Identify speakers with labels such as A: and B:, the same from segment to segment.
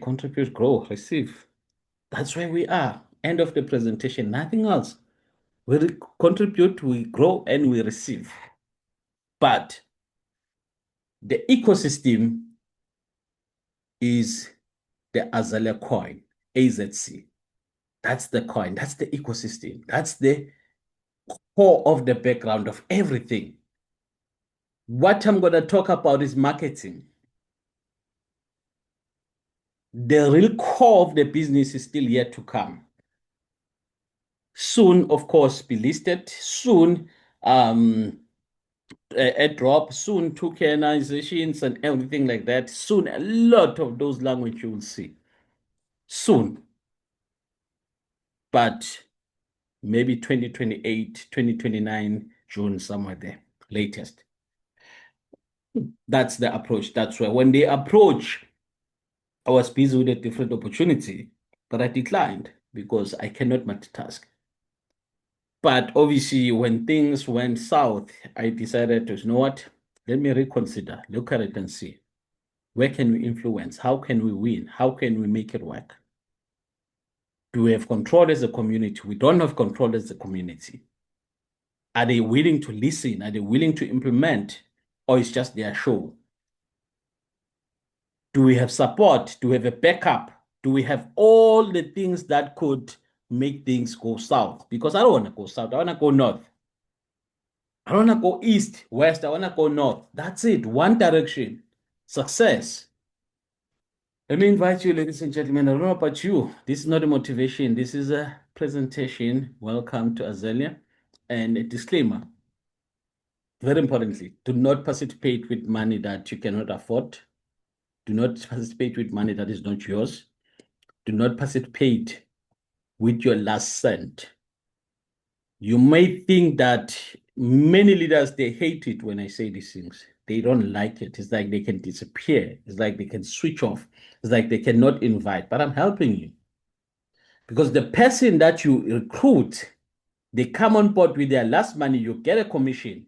A: contribute, grow, receive. That's where we are. End of the presentation, nothing else. We contribute, we grow, and we receive. But the ecosystem is the Azalea coin, AZC. That's the coin. That's the ecosystem. That's the core of the background of everything. What I'm going to talk about is marketing. The real core of the business is still yet to come. Soon, of course, be listed. Soon, a drop. Soon, tokenizations and everything like that. Soon, a lot of those language you will see. Soon. But maybe 2028, 2029, June, somewhere there, latest. That's the approach. That's where when they approach, I was busy with a different opportunity, but I declined because I cannot multitask. But obviously, when things went south, I decided to, you know what? Let me reconsider, look at it and see. Where can we influence? How can we win? How can we make it work? Do we have control as a community? We don't have control as a community. Are they willing to listen? Are they willing to implement? Or it's just their show? Do we have support? Do we have a backup? Do we have all the things that could make things go south? Because I don't want to go south. I want to go north. I don't want to go east, west. I want to go north. That's it. One direction. Success. Let me invite you, ladies and gentlemen. I don't know about you. This is not a motivation. This is a presentation. Welcome to Azalea. And a disclaimer. Very importantly, do not participate with money that you cannot afford. Do not participate with money that is not yours. Do not participate with your last cent. You may think that many leaders, they hate it when I say these things. They don't like it. It's like they can disappear. It's like they can switch off. It's like they cannot invite. But I'm helping you. Because the person that you recruit, they come on board with their last money, you get a commission.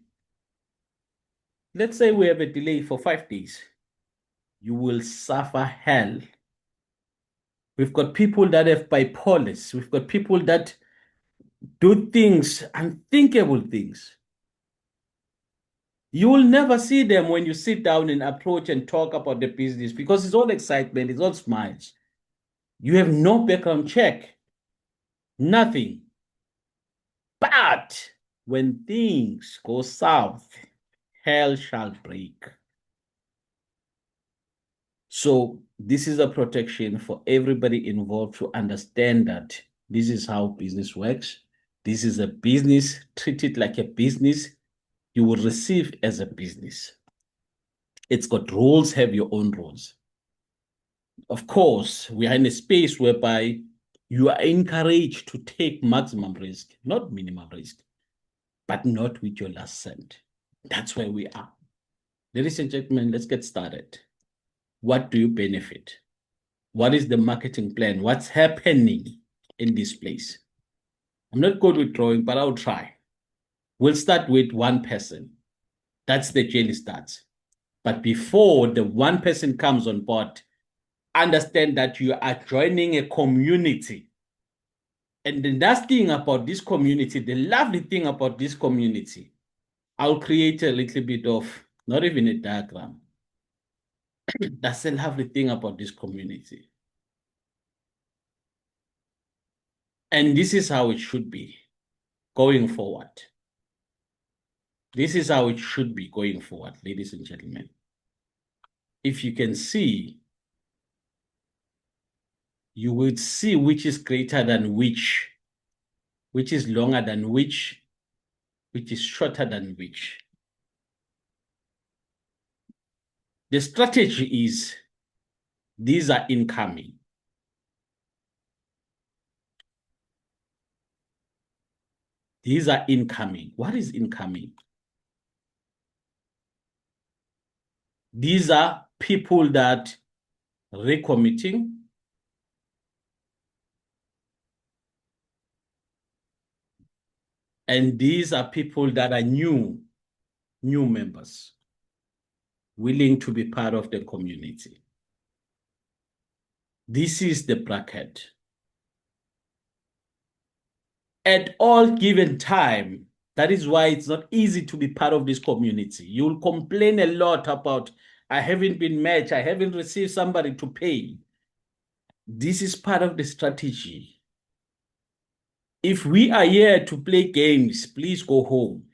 A: Let's say we have a delay for 5 days. You will suffer hell. We've got people that have bipolars. We've got people that do things, unthinkable things. You will never see them when you sit down and approach and talk about the business because it's all excitement, it's all smiles. You have no background check, nothing. But when things go south, hell shall break. So this is a protection for everybody involved to understand that this is how business works. This is a business. Treat it like a business. You will receive as a business. It's got rules, have your own rules. Of course, we are in a space whereby you are encouraged to take maximum risk, not minimum risk, but not with your last cent. That's where we are. Ladies and gentlemen, let's get started. What do you benefit? What is the marketing plan? What's happening in this place? I'm not good with drawing, but I'll try. We'll start with one person. That's the journey starts. But before the one person comes on board, understand that you are joining a community. And the nice thing about this community, the lovely thing about this community, I'll create a little bit of, not even a diagram. That's the lovely thing about this community. And this is how it should be going forward. This is how it should be going forward, ladies and gentlemen. If you can see, you will see which is greater than which is longer than which is shorter than which. The strategy is these are incoming. These are incoming. What is incoming? These are people that recommitting. And these are people that are new members, willing to be part of the community. This is the bracket. At all given time, that is why it's not easy to be part of this community. You'll complain a lot about, I haven't been matched, I haven't received somebody to pay. This is part of the strategy. If we are here to play games, please go home.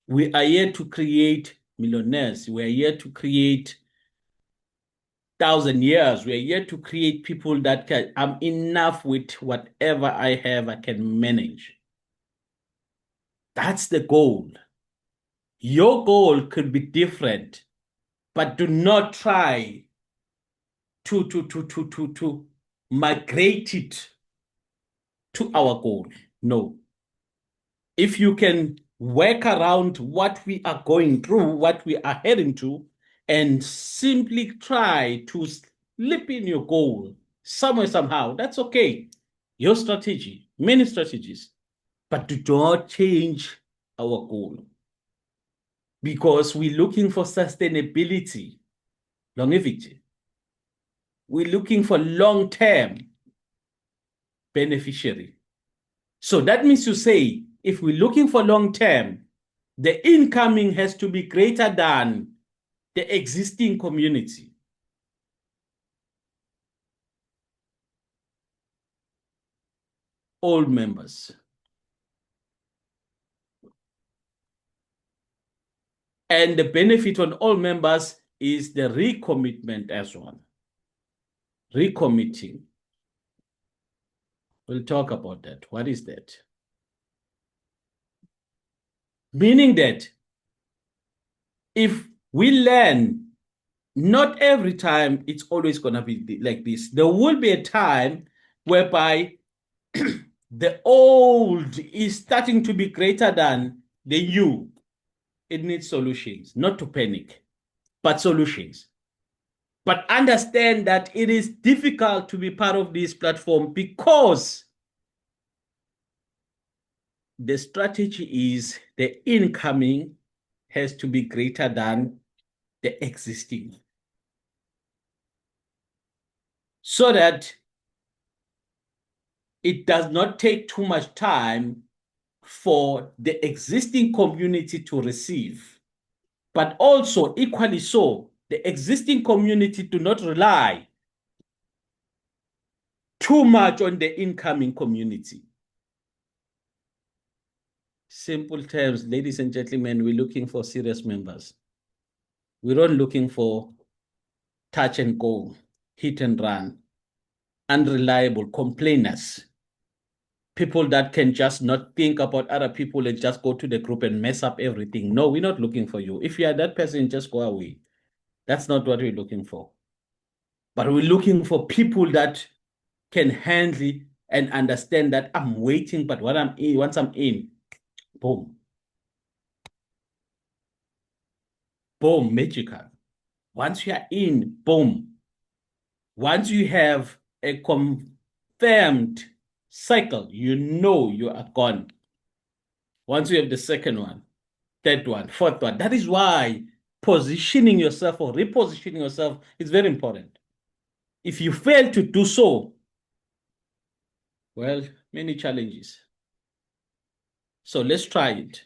A: We are here to create millionaires. We are here to create 1,000 years. We are here to create people that can, I'm enough with whatever I have, I can manage. That's the goal. Your goal could be different, but do not try to migrate it to our goal. No. If you can work around what we are going through, what we are heading to, and simply try to slip in your goal somewhere, somehow, that's okay. Your strategy, many strategies, but do not change our goal because we're looking for sustainability, longevity. We're looking for long-term beneficiary. So that means to say, if we're looking for long-term, the incoming has to be greater than the existing community. All members. And the benefit on all members is the recommitment as well. Recommitting. We'll talk about that. What is that? Meaning that if we learn, not every time it's always going to be like this. There will be a time whereby the old is starting to be greater than the new. It needs solutions, not to panic, but solutions. But understand that it is difficult to be part of this platform because the strategy is the incoming has to be greater than the existing. So that it does not take too much time for the existing community to receive. But also, equally so, the existing community do not rely too much on the incoming community. Simple terms, ladies and gentlemen, we're looking for serious members. We're not looking for touch and go, hit and run, unreliable complainers, people that can just not think about other people and just go to the group and mess up everything. No, we're not looking for you. If you are that person, just go away. That's not what we're looking for. But we're looking for people that can handle and understand that I'm waiting, but once I'm in, boom. Boom, magical. Once you are in, boom. Once you have a confirmed cycle, you know you are gone. Once you have the second one, third one, fourth one, that is why positioning yourself or repositioning yourself is very important. If you fail to do so, well, many challenges. So let's try it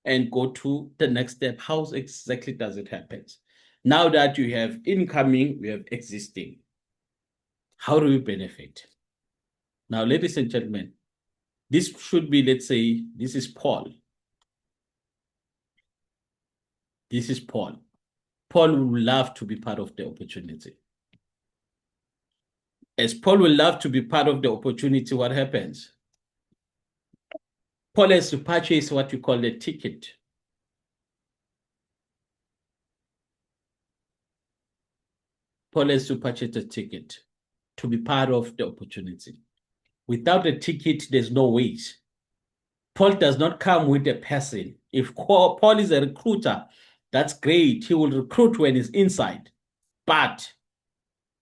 A: and go to the next step. How exactly does it happen? Now that you have incoming, we have existing. How do we benefit? Now, ladies and gentlemen, this should be, let's say, this is Paul. This is Paul. Paul would love to be part of the opportunity. As Paul will love to be part of the opportunity, what happens? Paul has to purchase what you call a ticket. Paul has to purchase a ticket to be part of the opportunity. Without a ticket, there's no ways. Paul does not come with a person. If Paul is a recruiter, that's great. He will recruit when he's inside. But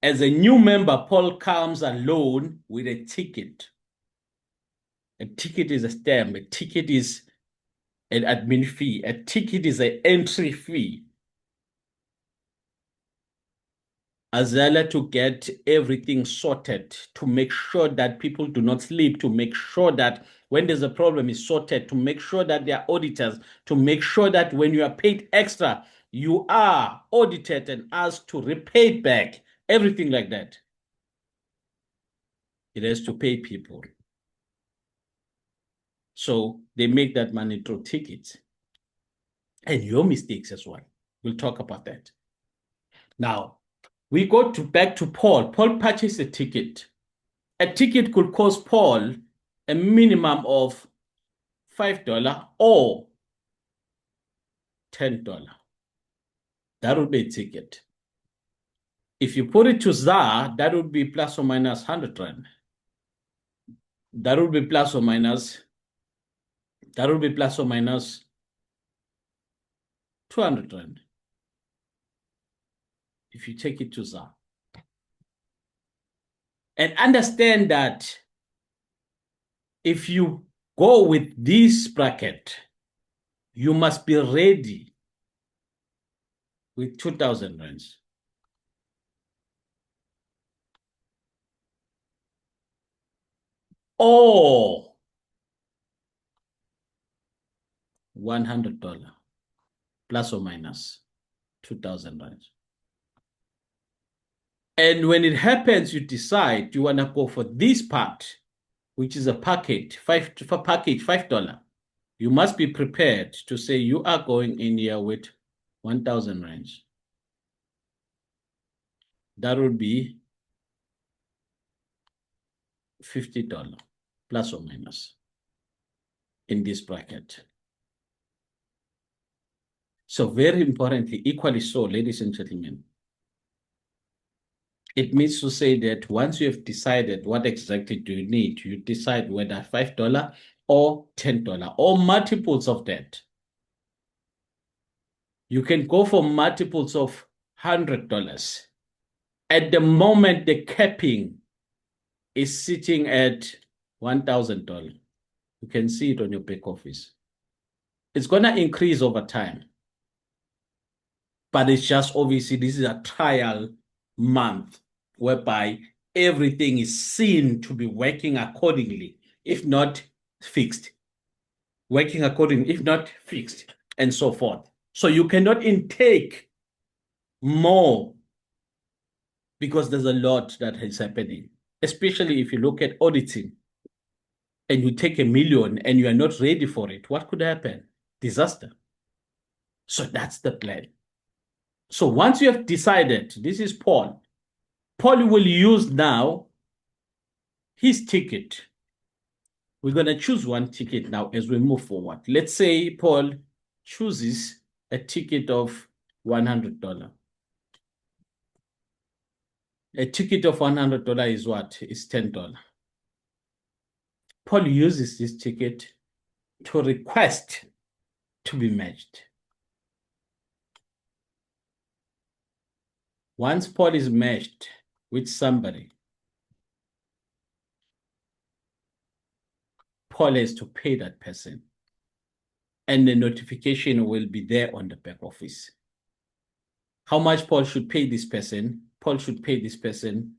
A: as a new member, Paul comes alone with a ticket. A ticket is a stamp. A ticket is an admin fee. A ticket is an entry fee. Azalea to get everything sorted, to make sure that people do not sleep, to make sure that when there's a problem is sorted, to make sure that there are auditors, to make sure that when you are paid extra, you are audited and asked to repay back, everything like that. It has to pay people. So they make that money through tickets. And your mistakes as well. We'll talk about that. Now, we go back to Paul. Paul purchased a ticket. A ticket could cost Paul a minimum of $5 or $10. That would be a ticket. If you put it to ZAR, that would be plus or minus 100 Rand. That would be plus or minus 200 Rand. If you take it to ZAR. And understand that if you go with this bracket, you must be ready with 2,000 rands. Or $100 plus or minus 2,000 rands. And when it happens, you decide you want to go for this part, which is a package, $5. You must be prepared to say you are going in here with 1,000 rands. That would be $50 plus or minus in this bracket. So very importantly, equally so, ladies and gentlemen, it means to say that once you have decided what exactly do you need, you decide whether $5 or $10 or multiples of that. You can go for multiples of $100. At the moment, the capping is sitting at $1,000. You can see it on your back office. It's going to increase over time. But it's just obviously this is a trial month whereby everything is seen to be working accordingly, if not fixed. Working accordingly, if not fixed, and so forth. So you cannot intake more because there's a lot that is happening, especially if you look at auditing and you take $1 million and you are not ready for it. What could happen? Disaster. So that's the plan. So once you have decided, this is Paul. Paul will use now his ticket. We're going to choose one ticket now as we move forward. Let's say Paul chooses a ticket of $100. A ticket of $100 is what? Is $10. Paul uses this ticket to request to be matched. Once Paul is matched with somebody, Paul has to pay that person. And the notification will be there on the back office. How much Paul should pay this person? Paul should pay this person,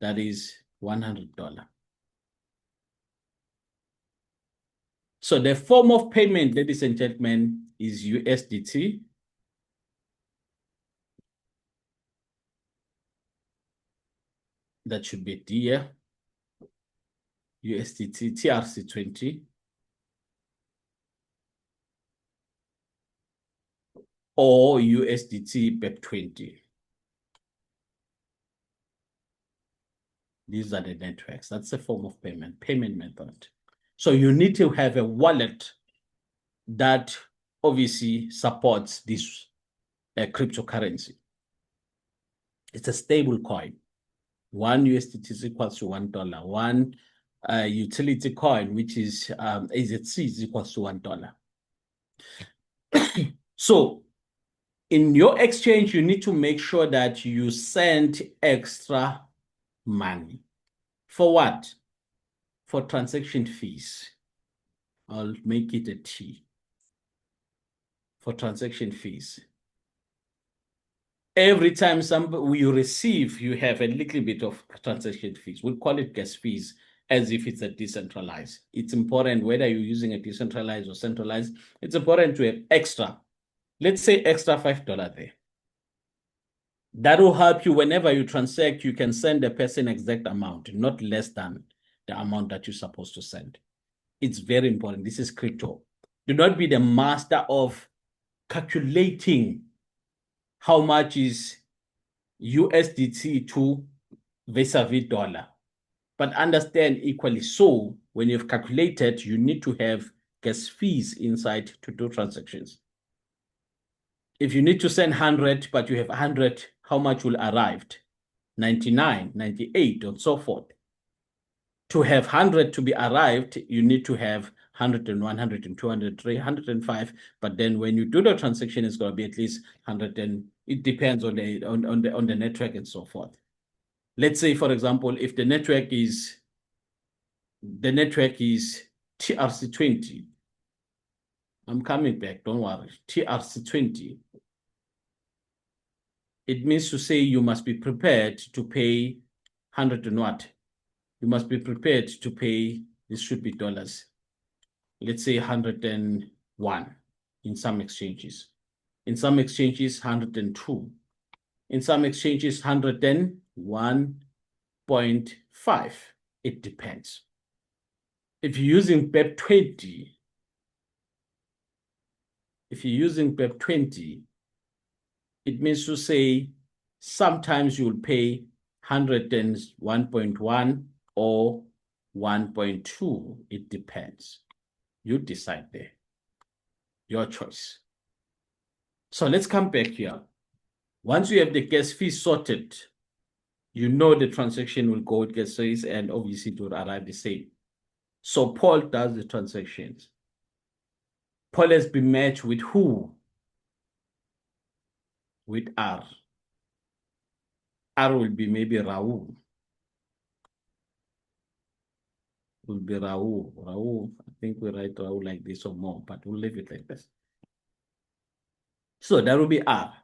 A: that is $100. So the form of payment, ladies and gentlemen, is USDT. That should be here. USDT TRC20. Or USDT BEP20. These are the networks. That's a form of payment method. So you need to have a wallet that obviously supports this cryptocurrency. It's a stable coin. One USDT is equals to $1. One utility coin, which is AZC, is equals to $1. So in your exchange, you need to make sure that you send extra money. For what? For transaction fees. I'll make it a T. For transaction fees. Every time you receive, you have a little bit of transaction fees. We call it gas fees as if it's a decentralized. It's important whether you're using a decentralized or centralized. It's important to have extra, let's say extra $5 there. That will help you whenever you transact, you can send a person exact amount, not less than the amount that you're supposed to send. It's very important. This is crypto. Do not be the master of calculating how much is USDT to vis-a-vis dollar. But understand equally so, when you've calculated, you need to have gas fees inside to do transactions. If you need to send 100, but you have 100, how much will arrive? 99, 98, and so forth. To have 100 to be arrived, you need to have 100 and 100 and 200, 305. But then when you do the transaction, it's going to be at least 100, and it depends on the network and so forth. Let's say, for example, if the network is TRC20. I'm coming back, don't worry. TRC20. It means to say you must be prepared to pay 100 and what? You must be prepared to pay, this should be dollars. Let's say 101 in some exchanges. In some exchanges, 102. In some exchanges, 101.5. It depends. If you're using BEP20, it means to say sometimes you'll pay 101.1 or 1.2. It depends. You decide there. Your choice. So let's come back here. Once you have the gas fee sorted, you know the transaction will go with gas fees and obviously it will arrive the same. So Paul does the transactions. Paul has been matched with who? With R. R will be maybe Raul. Will be Raul. Raul, I think we write Raul like this or more, but we'll leave it like this. So that will be R.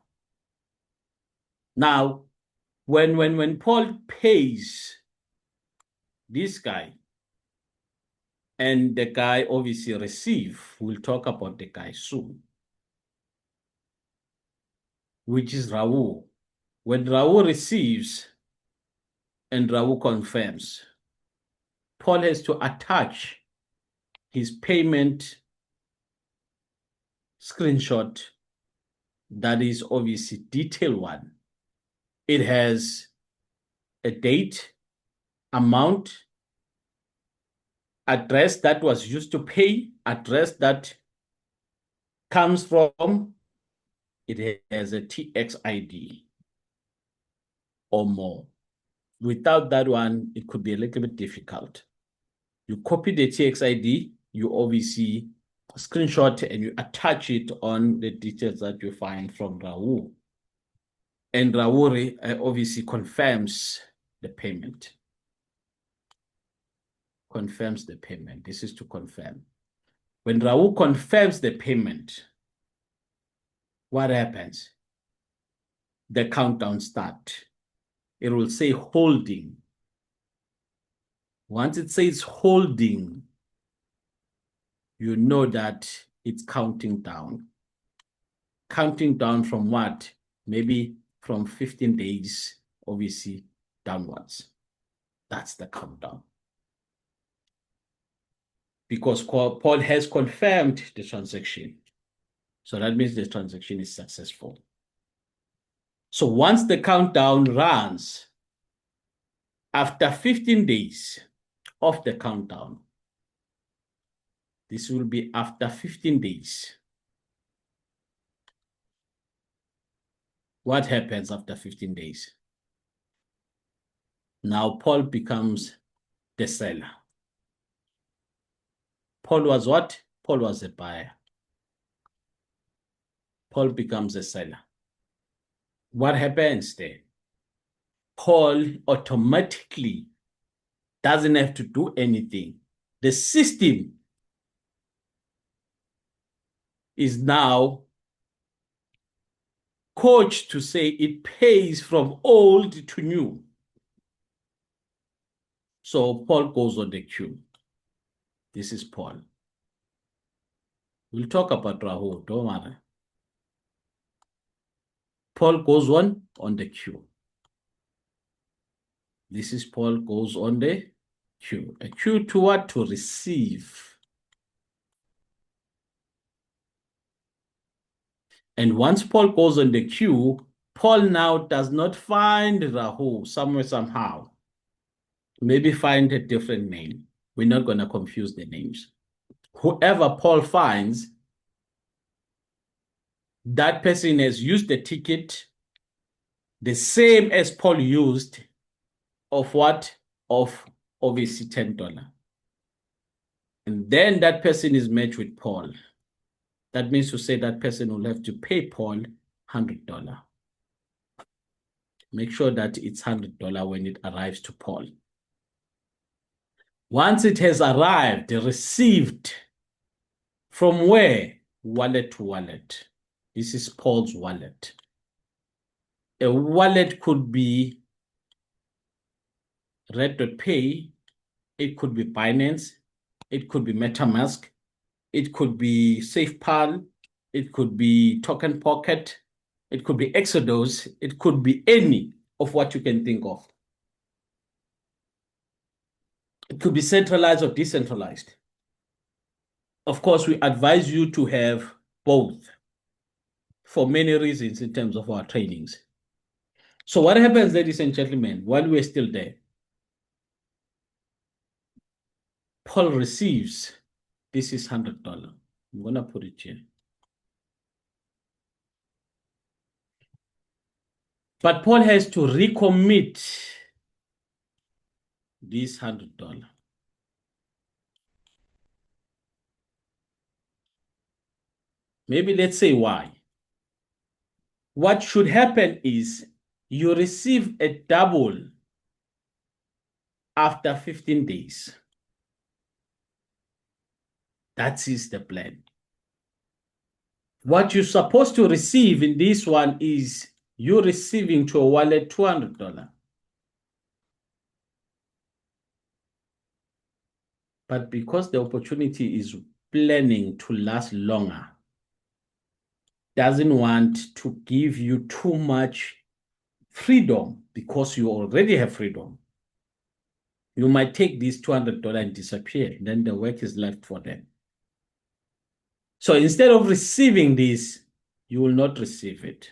A: Now, when Paul pays this guy, and the guy obviously receive, we'll talk about the guy soon, which is Raul. When Raul receives and Raul confirms, Paul has to attach his payment screenshot. That is obviously detail one. It has a date, amount, address that was used to pay, address that comes from, it has a TX ID or more. Without that one, it could be a little bit difficult. You copy the TX ID, you obviously screenshot and you attach it on the details that you find from Raul. And Raul obviously confirms the payment. Confirms the payment. This is to confirm. When Raul confirms the payment, what happens? The countdown starts. It will say holding. Once it says holding, you know that it's counting down. Counting down from what? Maybe from 15 days, obviously, downwards. That's the countdown. Because Paul has confirmed the transaction. So that means the transaction is successful. So once the countdown runs, after 15 days of the countdown, this will be after 15 days. What happens after 15 days? Now Paul becomes the seller. Paul was what? Paul was a buyer. Paul becomes a seller. What happens then? Paul automatically doesn't have to do anything. The system is now Coach to say it pays from old to new. So Paul goes on the queue. This is Paul. We'll talk about Rahul, don't worry. Paul goes on the queue. This is Paul goes on the queue. A queue to what? To receive. And once Paul goes on the queue, Paul now does not find Rahul somewhere, somehow. Maybe find a different name. We're not going to confuse the names. Whoever Paul finds, that person has used the ticket the same as Paul used of what? Of obviously $10. And then that person is matched with Paul. That means to say that person will have to pay Paul $100. Make sure that it's $100 when it arrives to Paul. Once it has arrived, received, from where? Wallet to wallet. This is Paul's wallet. A wallet could be Red.Pay, it could be Binance, it could be MetaMask, it could be SafePal, it could be Token Pocket, it could be Exodus, it could be any of what you can think of. It could be centralized or decentralized. Of course, we advise you to have both for many reasons in terms of our trainings. So what happens, ladies and gentlemen, while we're still there? Paul receives, this is $100. I'm going to put it here. But Paul has to recommit this $100. Maybe let's say why. What should happen is you receive a double after 15 days. That is the plan. What you're supposed to receive in this one is you're receiving to a wallet $200. But because the opportunity is planning to last longer, doesn't want to give you too much freedom because you already have freedom. You might take this $200 and disappear. Then the work is left for them. So instead of receiving this, you will not receive it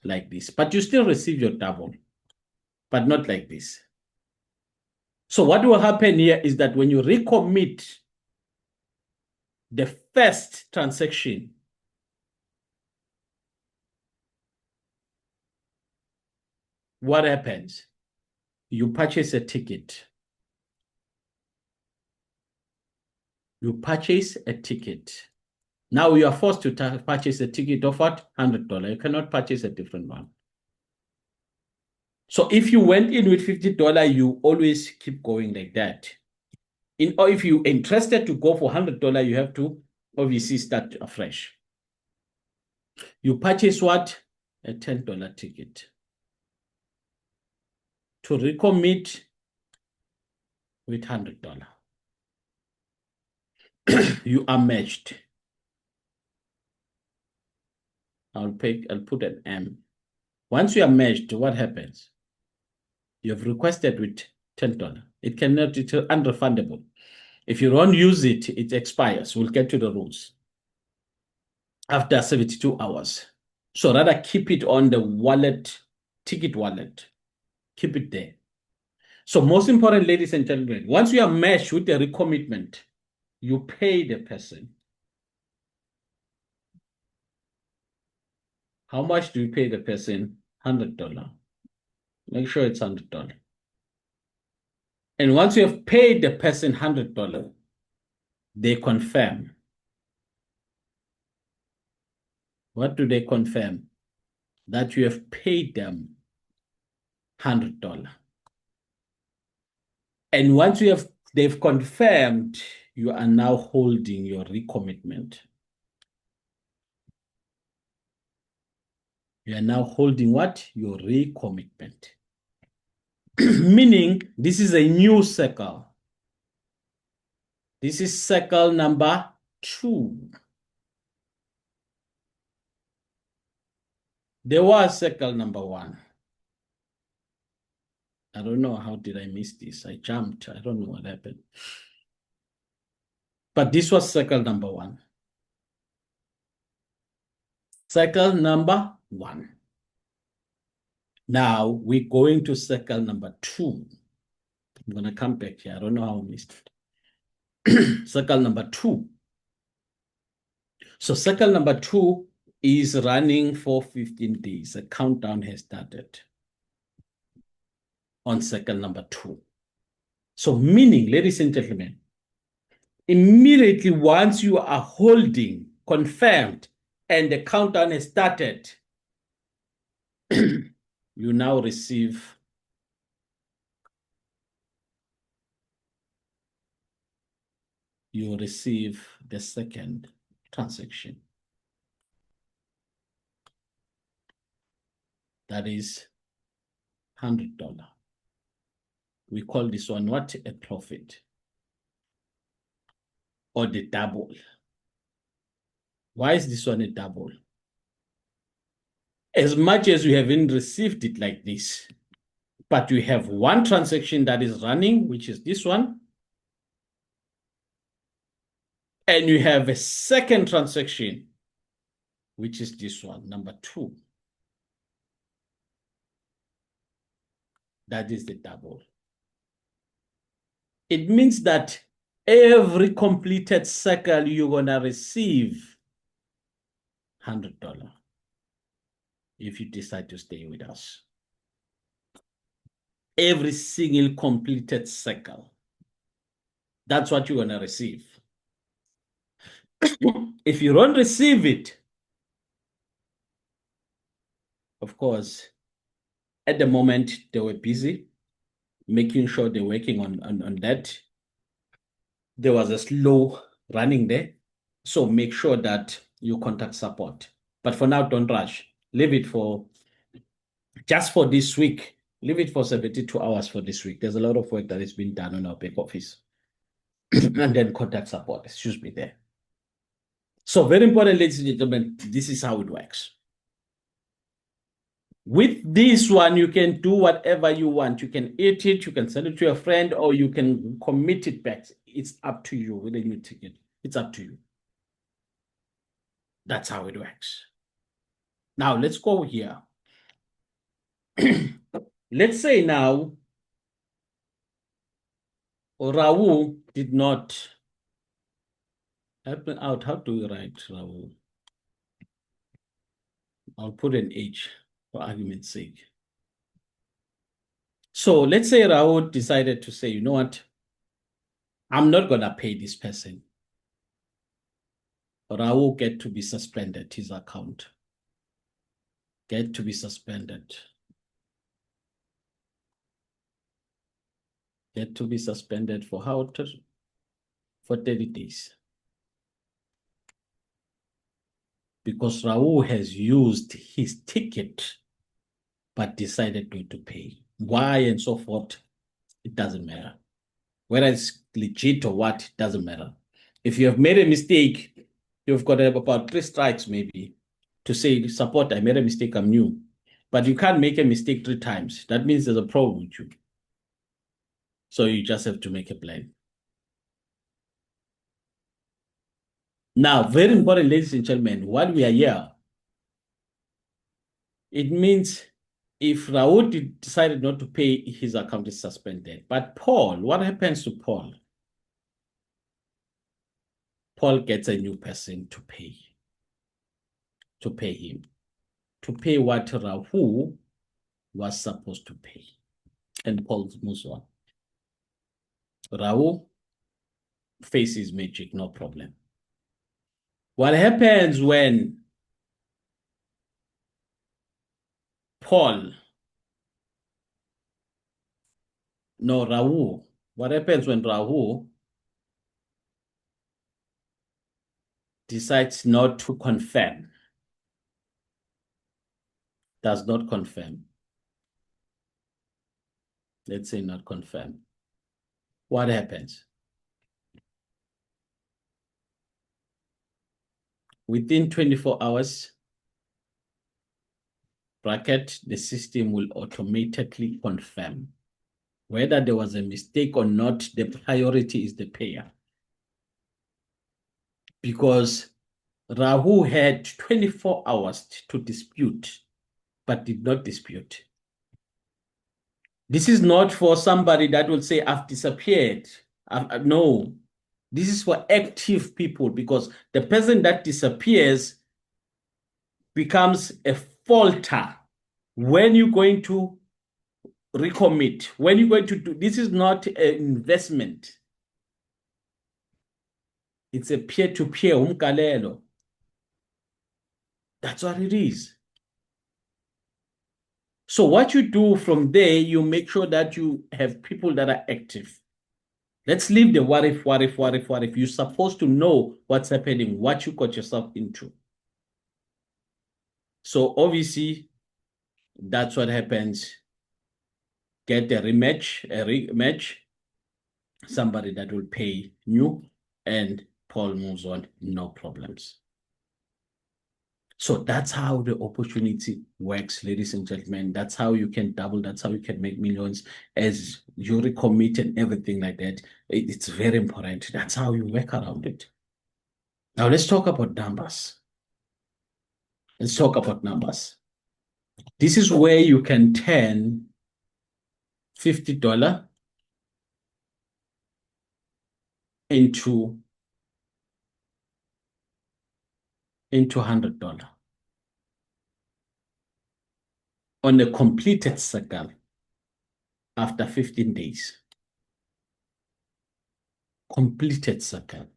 A: like this. But you still receive your double, but not like this. So what will happen here is that when you recommit the first transaction, what happens? You purchase a ticket. You purchase a ticket. Now you are forced to purchase a ticket of what? $100. You cannot purchase a different one. So if you went in with $50, you always keep going like that. Or if you're interested to go for $100, you have to obviously start afresh. You purchase what? A $10 ticket. To recommit with $100. You are matched. I'll put an M. Once you are matched, what happens? You have requested with $10. It's unrefundable. If you don't use it, it expires. We'll get to the rules after 72 hours. So rather keep it on the wallet, ticket wallet. Keep it there. So most important, ladies and gentlemen, once you are matched with the recommitment, you pay the person. How much do you pay the person? $100. Make sure it's $100. And once you have paid the person $100, they confirm. What do they confirm? That you have paid them $100. And once they've confirmed, you are now holding your recommitment. You are now holding what? Your recommitment. Meaning this is a new circle. This is circle number 2. There was circle number 1. I don't know how did I miss this. I jumped. I don't know what happened. But this was circle number 1. Circle number 1. Now we're going to circle number 2. I'm going to come back here. I don't know how I missed it. Circle number 2. So circle number 2 is running for 15 days. A countdown has started on circle number 2. So meaning, ladies and gentlemen, immediately once you are holding, confirmed, and the countdown has started, you now receive the second transaction. That is $100. We call this one what? A profit. Or the double. Why is this one a double? As much as you haven't received it like this, but you have one transaction that is running, which is this one, and you have a second transaction, which is this one, number 2. That is the double. It means that every completed circle, you're going to receive $100 if you decide to stay with us. Every single completed circle. That's what you're going to receive. If you don't receive it, of course, at the moment, they were busy making sure they're working on that. There was a slow running there. So make sure that you contact support. But for now, don't rush. Leave it for just for this week. Leave it for 72 hours for this week. There's a lot of work that is being done on our back office. And then contact support. Excuse me there. So very important, ladies and gentlemen, this is how it works. With this one, you can do whatever you want. You can eat it, you can send it to a friend, or you can commit it back. It's up to you whether you take it. It's up to you. That's how it works. Now, let's go here. Let's say now, Raul did not help me out. How do we write Raul? I'll put an H for argument's sake. So let's say Raul decided to say, you know what? I'm not going to pay this person. Raul get to be suspended, his account. Get to be suspended. Get to be suspended for how? For 30 days. Because Raul has used his ticket, but decided not to pay. Why and so forth, it doesn't matter. Whether it's legit or what, it doesn't matter. If you have made a mistake, you've got about 3 strikes maybe to say, support, I made a mistake, I'm new. But you can't make a mistake 3 times. That means there's a problem with you. So you just have to make a plan. Now, very important, ladies and gentlemen, while we are here, it means if Raul decided not to pay, his account is suspended. But Paul, what happens to Paul? Paul gets a new person to pay him. To pay what Raul was supposed to pay. And Paul moves on. Raul faces magic, no problem. What happens when Raul, what happens when Raul decides not to confirm? does not confirm. Let's say not confirm. What happens? Within 24 hours, bracket, the system will automatically confirm. Whether there was a mistake or not, the priority is the payer. Because Rahu had 24 hours to dispute, but did not dispute. This is not for somebody that will say, I've disappeared. No, this is for active people, because the person that disappears becomes a falter. When you're going to recommit, when you're going to do, this is not an investment. It's a peer-to-peer, umgalelo. That's what it is. So what you do from there, you make sure that you have people that are active. Let's leave the what if. You're supposed to know what's happening, what you got yourself into. So obviously, that's what happens. Get a rematch, somebody that will pay you, and Paul moves on, no problems. So that's how the opportunity works, ladies and gentlemen. That's how you can double. That's how you can make millions as you recommit and everything like that. It's very important. That's how you work around it. Now let's talk about numbers. Let's talk about numbers. This is where you can turn $50 into $100 on a completed cycle after 15 days. Completed cycle.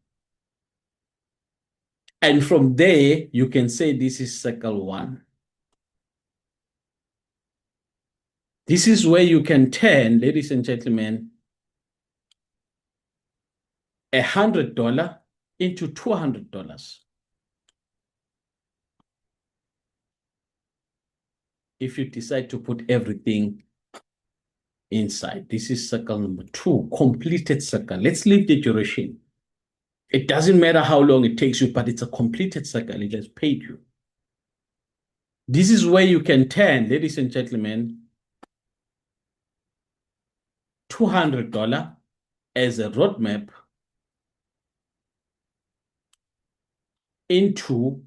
A: And from there, you can say this is cycle 1. This is where you can turn, ladies and gentlemen, $100 into $200. If you decide to put everything inside. This is cycle number 2, completed cycle. Let's leave the duration. It doesn't matter how long it takes you, but it's a completed cycle. It has paid you. This is where you can turn, ladies and gentlemen, $200 as a roadmap into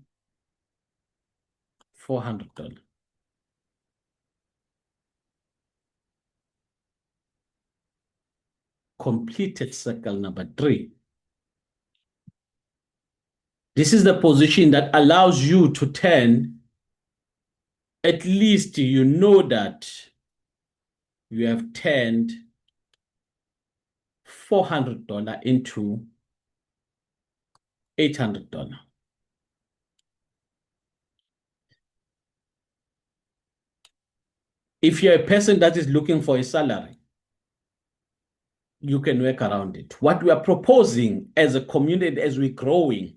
A: $400. Completed cycle number 3. This is the position that allows you to turn, at least you know that you have turned $400 into $800. If you're a person that is looking for a salary, you can work around it. What we are proposing as a community, as we're growing,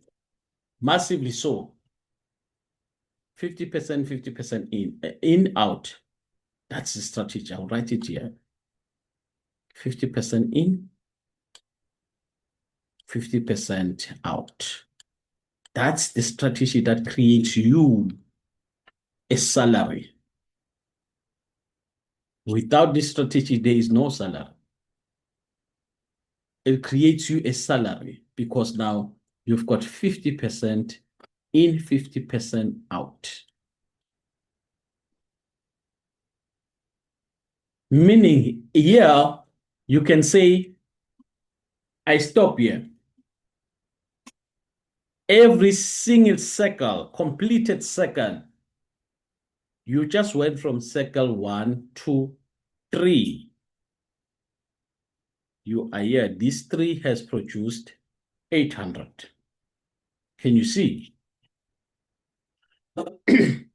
A: massively so, 50%, 50% in, out. That's the strategy. I'll write it here. 50% in, 50% out. That's the strategy that creates you a salary. Without this strategy, there is no salary. It creates you a salary because now you've got 50% in, 50% out. Meaning here, you can say, I stop here. Every single cycle, completed cycle, you just went from cycle 1 to 3. You are here. This 3 has produced 800. Can you see?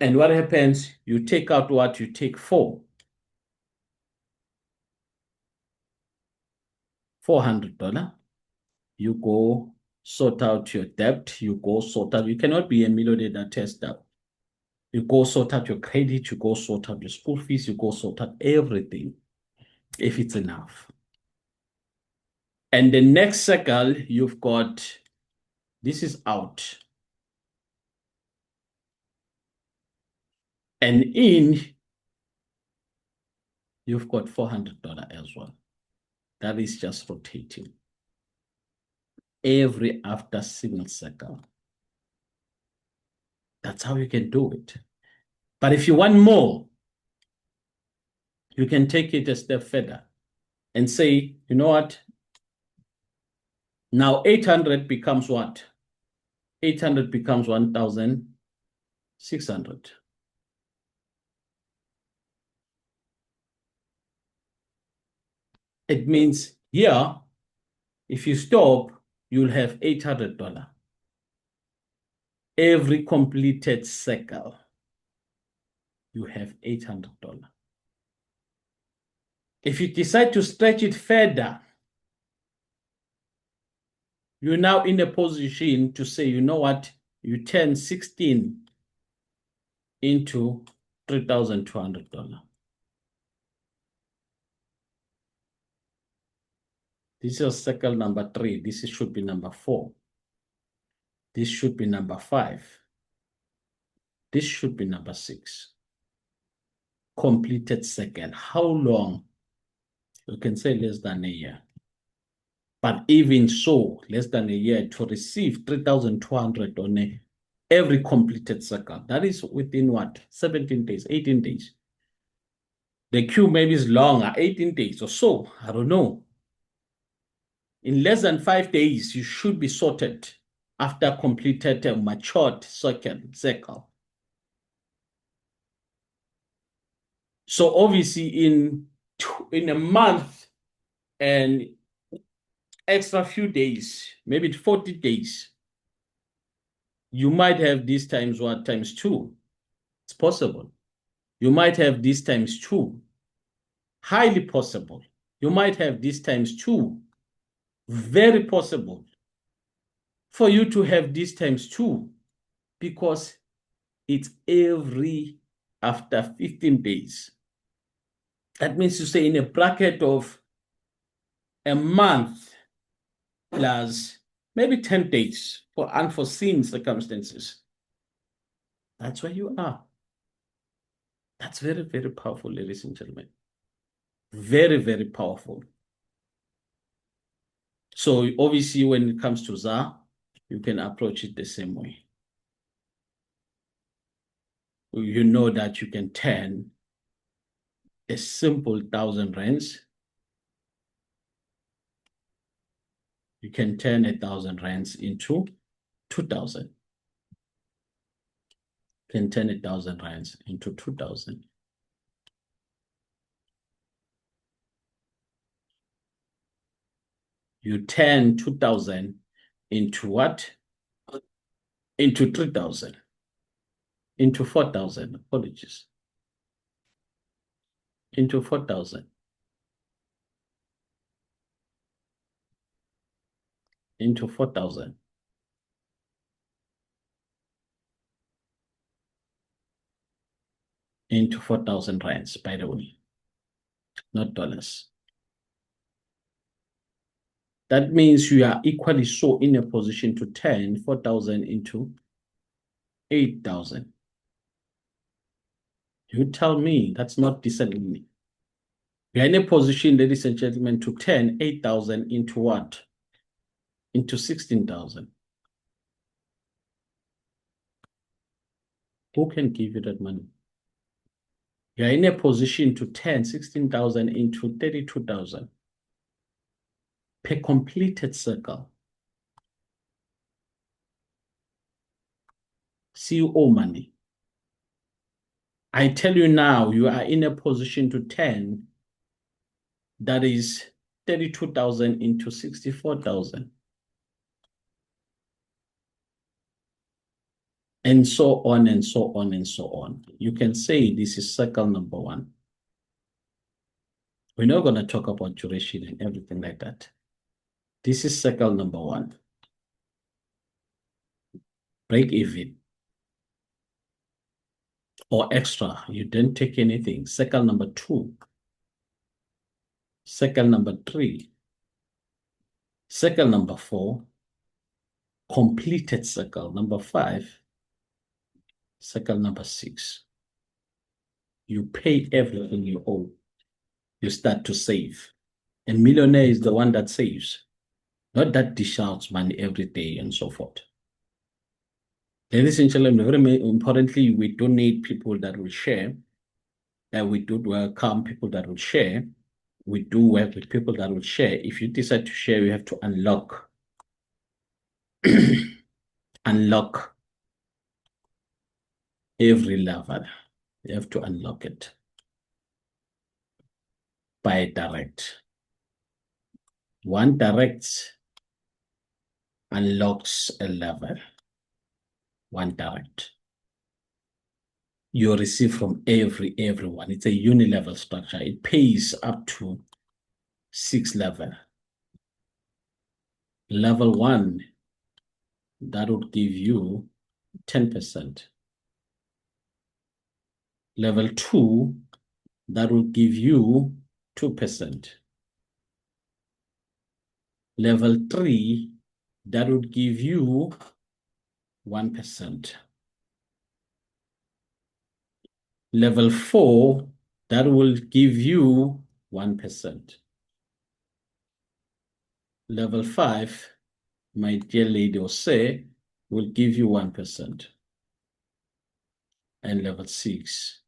A: And what happens? You take out what? You take 4. $400. You go sort out your debt. You go sort out. You cannot be a millionaire that tests out. You go sort out your credit, you go sort out your school fees, you go sort out everything if it's enough. And the next circle, you've got, this is out. And in, you've got $400 as well. That is just rotating every after single circle. That's how you can do it. But if you want more, you can take it a step further and say, you know what? Now 800 becomes what? 800 becomes 1,600. It means here, if you stop, you'll have $800. Every completed cycle, you have $800. If you decide to stretch it further, you're now in a position to say, you know what? You turn 16 into $3,200. This is cycle number 3. This should be number 4. This should be number 5. This should be number 6. Completed cycle. How long? You can say less than a year. But even so, less than a year to receive 3,200 on every completed cycle. That is within what? 17 days, 18 days. The queue maybe is longer, 18 days or so. I don't know. In less than 5 days, you should be sorted after completed a matured cycle. So obviously in a month and extra few days, maybe 40 days, you might have these times what? Times 2. It's possible. You might have these times 2. Highly possible. You might have these times 2. Very possible for you to have these times 2 because it's every after 15 days. That means to say in a bracket of a month plus maybe 10 days for unforeseen circumstances. That's where you are. That's very, very powerful, ladies and gentlemen. Very, very powerful. So obviously when it comes to ZAR, you can approach it the same way. You know that you can turn a simple 1,000 rands. You can turn 1,000 rands into 2,000. You can turn 1,000 rands into 2,000. You turn 2,000 into what? Into 3,000. Into 4,000. Apologies. Into 4,000. Into 4,000. Into 4,000 rands, by the way, not dollars. That means you are equally so in a position to turn 4,000 into 8,000. You tell me that's not decent. We are in a position, ladies and gentlemen, to turn 8,000 into what? Into 16,000. Who can give you that money? You are in a position to turn 16,000 into 32,000 per completed circle. CEO money. I tell you now, you are in a position to turn that is 32,000 into 64,000. And so on and so on and so on. You can say this is cycle number 1. We're not going to talk about duration and everything like that. This is cycle number 1. Break even. or extra. You didn't take anything. Circle number 2. Circle number 3. Circle number 4. Completed circle. Number 5. Circle number 6. You pay everything you owe. You start to save. A millionaire is the one that saves, not that dish out money every day and so forth. Ladies and gentlemen, very importantly, we don't need people that will share. We do welcome people that will share. We do work with people that will share. If you decide to share, you have to unlock unlock every level. You have to unlock it by direct. One direct unlocks a level. One direct. You receive from everyone. It's a unilevel structure. It pays up to 6 level. Level 1, that would give you 10%. Level 2, that will give you 2%. Level 3, that would give you 1%. Level 4, that will give you 1%. Level 5, my dear lady or say, will give you 1%. And level 6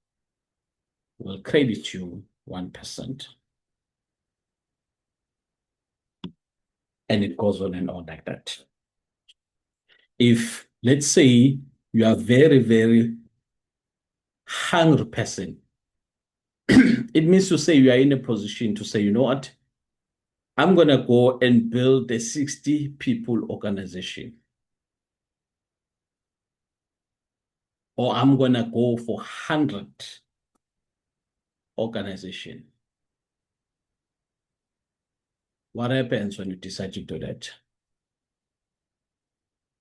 A: will credit you 1%. And it goes on and on like that. If, let's say, you are very, very hungry person, it means to say you are in a position to say, you know what? I'm going to go and build a 60 people organization. Or I'm going to go for 100 organization. What happens when you decide to do that?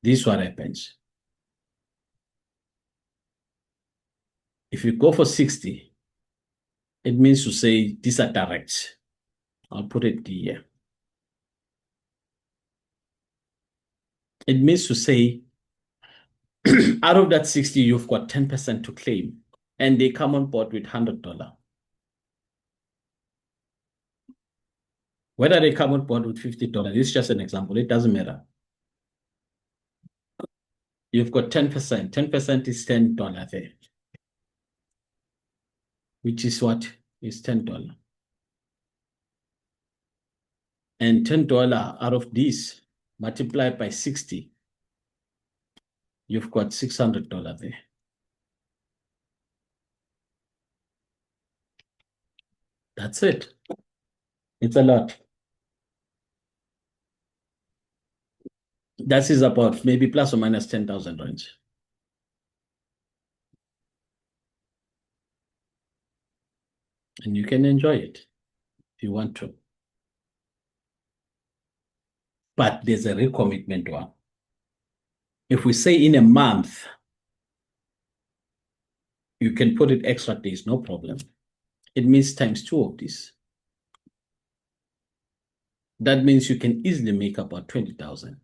A: This is what happens. If you go for 60, it means to say these are direct. I'll put it here. It means to say out of that 60, you've got 10% to claim, and they come on board with $100. Whether they come on board with $50, this is just an example. It doesn't matter. You've got 10%. 10% is $10 there, which is what is $10. And $10 out of this multiplied by 60, you've got $600 there. That's it. It's a lot. That is about maybe plus or minus 10,000 range. And you can enjoy it if you want to. But there's a recommitment one. If we say in a month, you can put it extra days, no problem. It means times 2 of this. That means you can easily make about 20,000.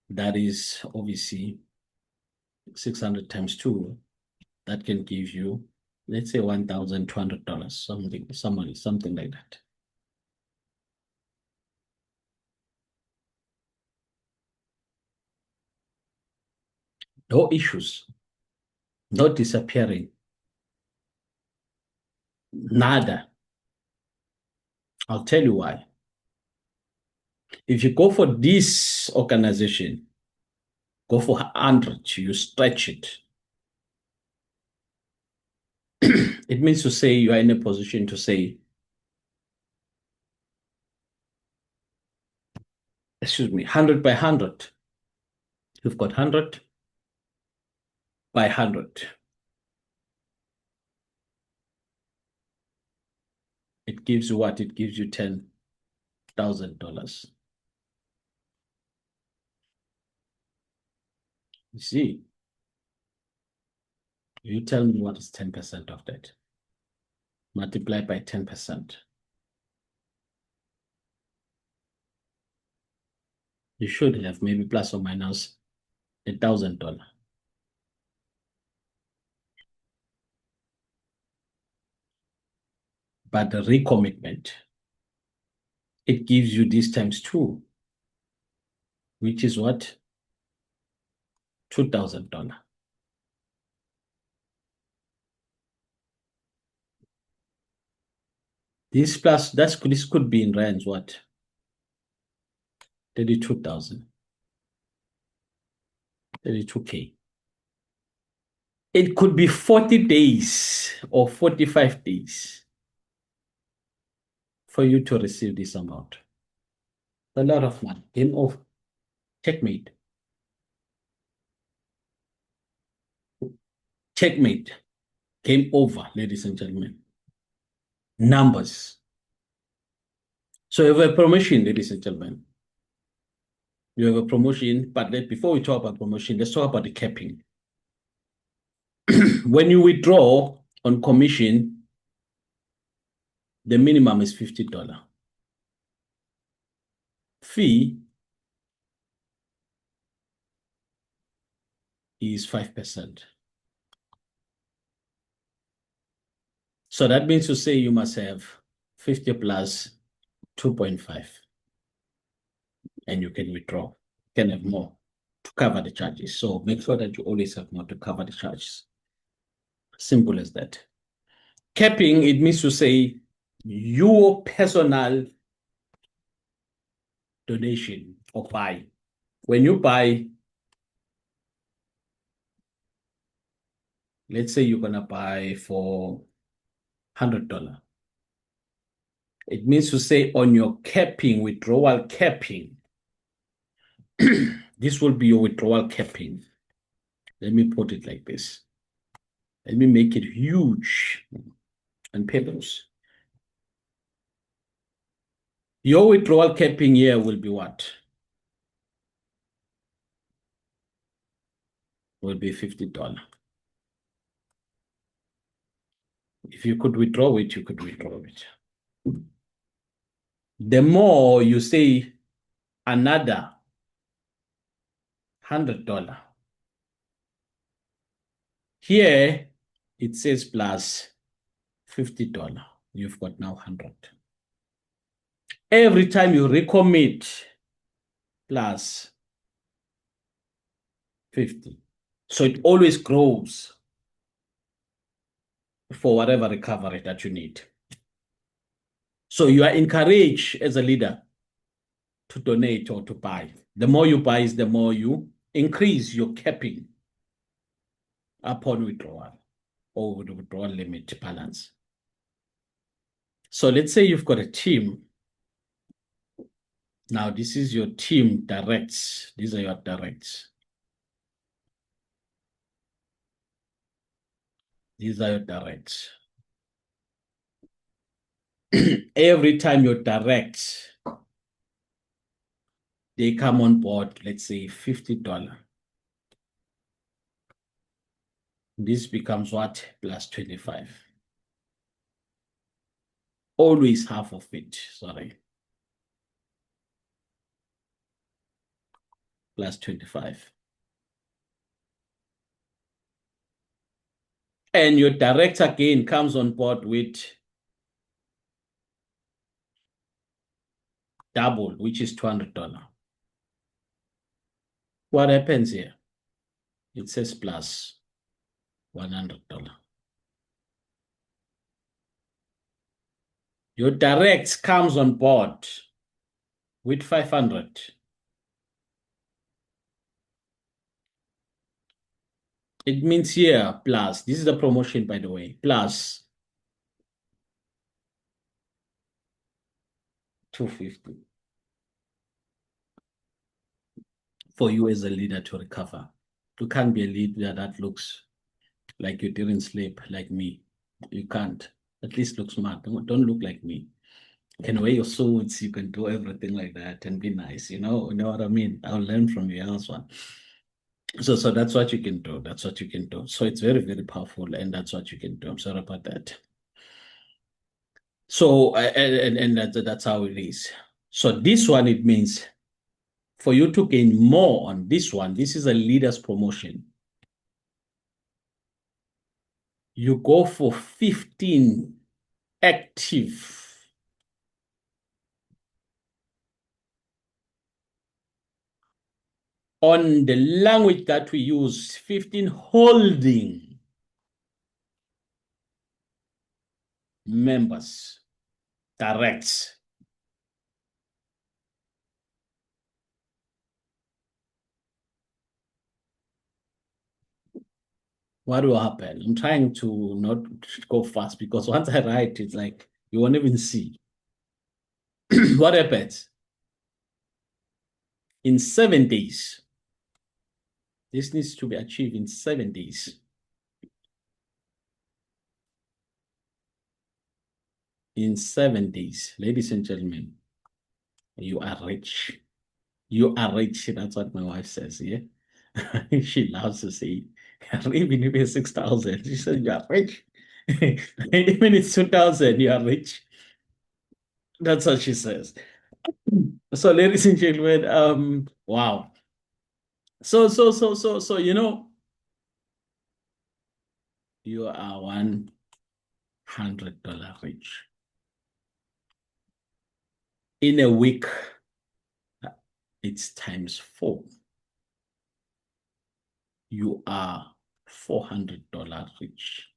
A: That is obviously 600 times 2. That can give you, let's say, $1,200, something like that. No issues, no disappearing, nada. I'll tell you why. If you go for this organization, go for 100, you stretch it. It means to say you are in a position to say, excuse me, 100 by 100. You've got 100 by 100. It gives you what? It gives you 10. $1,000. You see, you tell me what is 10% of that. Multiply by 10%. You should have maybe plus or minus $1,000. But the recommitment, it gives you this times 2, which is what? $2,000. This plus, this could be in rands, what? 32,000. 32K. It could be 40 days or 45 days for you to receive this amount. A lot of money. Game over. Checkmate. Checkmate. Game over, ladies and gentlemen. Numbers. So you have a promotion, ladies and gentlemen. You have a promotion, but before we talk about promotion, let's talk about the capping. When you withdraw on commission, the minimum is $50. Fee is 5%. So that means to say you must have 50 plus 2.5, and you can withdraw. You can have more to cover the charges. So make sure that you always have more to cover the charges. Simple as that. Capping, it means to say your personal donation or buy. When you buy, let's say you're gonna buy for $100. It means to say on your capping, withdrawal capping, this will be your withdrawal capping. Let me put it like this. Let me make it huge on papers. Your withdrawal capping here will be what? Will be $50. If you could withdraw it, you could withdraw it. The more you say another $100. Here it says plus $50. You've got now 100. Every time you recommit plus 50. So it always grows for whatever recovery that you need. So you are encouraged as a leader to donate or to buy. The more you buy is the more you increase your capping upon withdrawal or the withdrawal limit balance. So let's say you've got a team. Now this is your team directs. These are your directs. These are your directs. Every time your directs, they come on board, let's say $50. This becomes what? Plus 25. Always half of it, sorry. Plus 25. And your direct again comes on board with double, which is $200. What happens here? It says plus $100. Your direct comes on board with 500. It means here plus, this is the promotion, by the way, plus 250 for you as a leader to recover. You can't be a leader that looks like you didn't sleep like me. You can't. At least look smart. Don't look like me. You can wear your suits, you can do everything like that and be nice, you know what I mean? I'll learn from you elsewhere. So that's what you can do. That's what you can do. So it's very, very powerful, and that's what you can do. I'm sorry about that. So and that's how it is. So this one, it means for you to gain more on this one, this is a leader's promotion. You go for 15 active. On the language that we use, 15 holding members, directs. What will happen? I'm trying to not go fast because once I write, it's like you won't even see. What happens? In 7 days, this needs to be achieved in 7 days. In 7 days, ladies and gentlemen, you are rich. You are rich. That's what my wife says, yeah? She loves to say, even if it's 6,000, she says, you are rich. Even it's 2,000, you are rich. That's what she says. So, ladies and gentlemen, wow. So, you are $100 rich. In a week, it's times 4. You are $400 rich.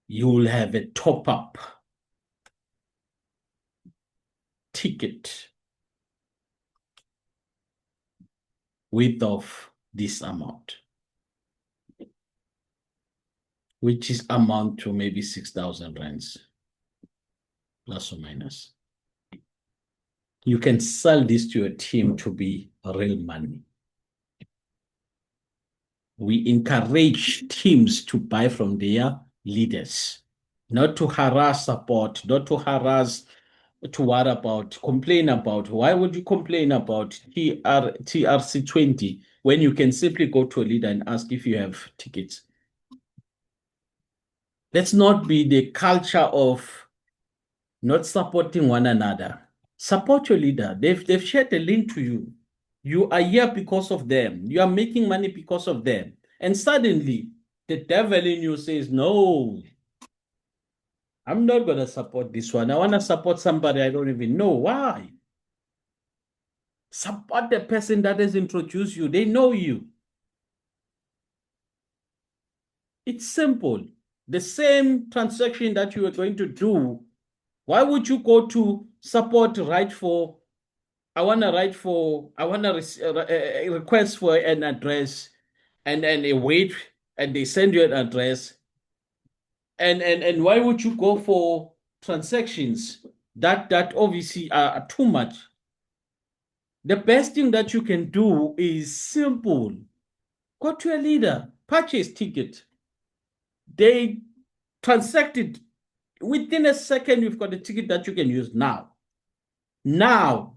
A: You will have a top-up ticket worth of this amount, which is amount to maybe 6,000 rands, plus or minus. You can sell this to your team to be real money. We encourage teams to buy from their leaders, not to harass support, not to harass, to what about, complain about. Why would you complain about TRC 20 when you can simply go to a leader and ask if you have tickets? Let's not be the culture of not supporting one another. Support your leader. They've shared a link to you. You are here because of them. You are making money because of them. And suddenly, the devil in you says, no, I'm not going to support this one. I want to support somebody I don't even know. Why? Support the person that has introduced you. They know you. It's simple. The same transaction that you are going to do, why would you go to support right for, I want to request for an address and then they wait and they send you an address. And why would you go for transactions that obviously are too much? The best thing that you can do is simple. Go to a leader, purchase ticket. They transacted within a second. You've got a ticket that you can use now. Now,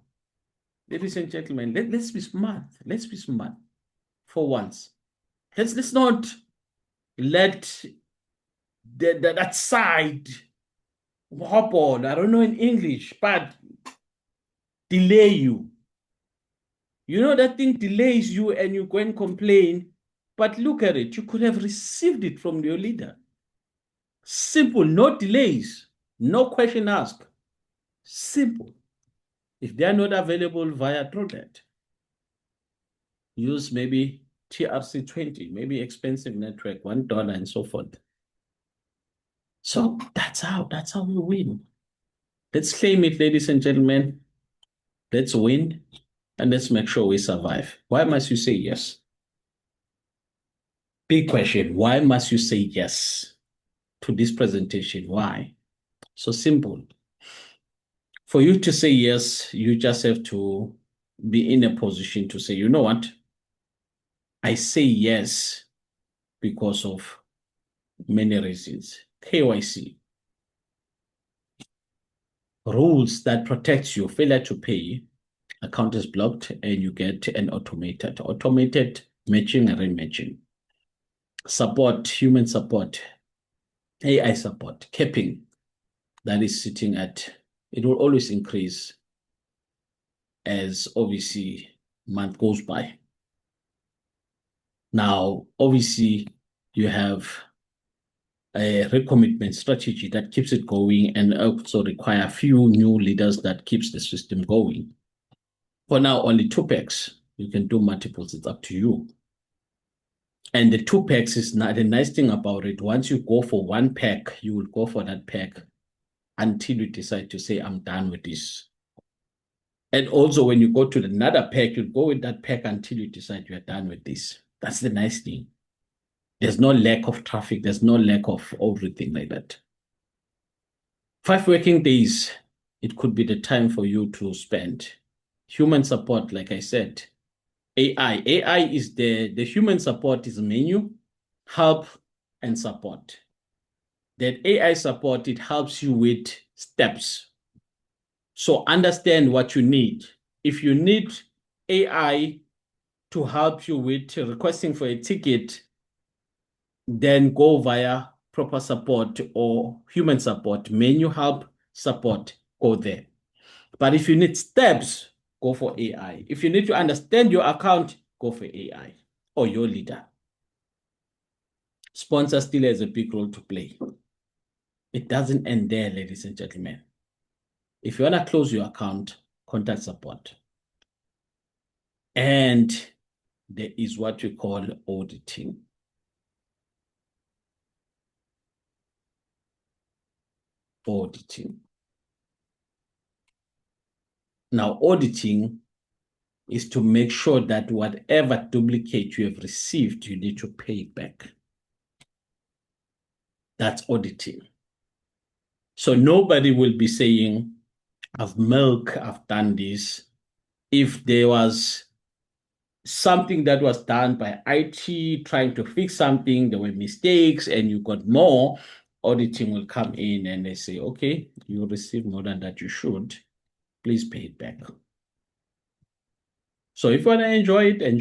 A: ladies and gentlemen, let's be smart. Let's be smart for once. Let's not let that side hop on. I don't know in English, but delay you. You know that thing delays you and you go and complain, but look at it. You could have received it from your leader. Simple, no delays, no question asked. Simple. If they are not available via TrueNet, use maybe TRC 20, maybe expensive network, $1 and so forth. So that's how we win. Let's claim it, ladies and gentlemen. Let's win and let's make sure we survive. Why must you say yes? Big question. Why must you say yes to this presentation? Why? So simple. For you to say yes, you just have to be in a position to say, you know what? I say yes because of many reasons. KYC. Rules that protects you. Failure to pay, account is blocked, and you get an automated matching and rematching. Support, human support, AI support, capping that is sitting at, it will always increase as obviously month goes by. Now, obviously, you have a recommitment strategy that keeps it going and also require a few new leaders that keeps the system going. For now, only 2 packs. You can do multiples. It's up to you. And the 2 packs is not the nice thing about it. Once you go for 1 pack, you will go for that pack until you decide to say, I'm done with this. And also, when you go to another pack, you go with that pack until you decide you're done with this. That's the nice thing. There's no lack of traffic. There's no lack of everything like that. 5 working days, it could be the time for you to spend. Human support, like I said, AI. AI is the human support is menu, help, and support. That AI support, it helps you with steps. So understand what you need. If you need AI to help you with requesting for a ticket, then go via proper support or human support, menu help, support, go there. But if you need steps, go for AI. If you need to understand your account, go for AI or your leader. Sponsor still has a big role to play. It doesn't end there, ladies and gentlemen. If you want to close your account, contact support. And there is what we call auditing. Auditing. Now, auditing is to make sure that whatever duplicate you have received, you need to pay it back. That's auditing. So nobody will be saying, I've done this. If there was something that was done by IT trying to fix something, there were mistakes and you got more, auditing will come in and they say, okay, you received more than that you should. Please pay it back. So if you want to enjoy it, enjoy.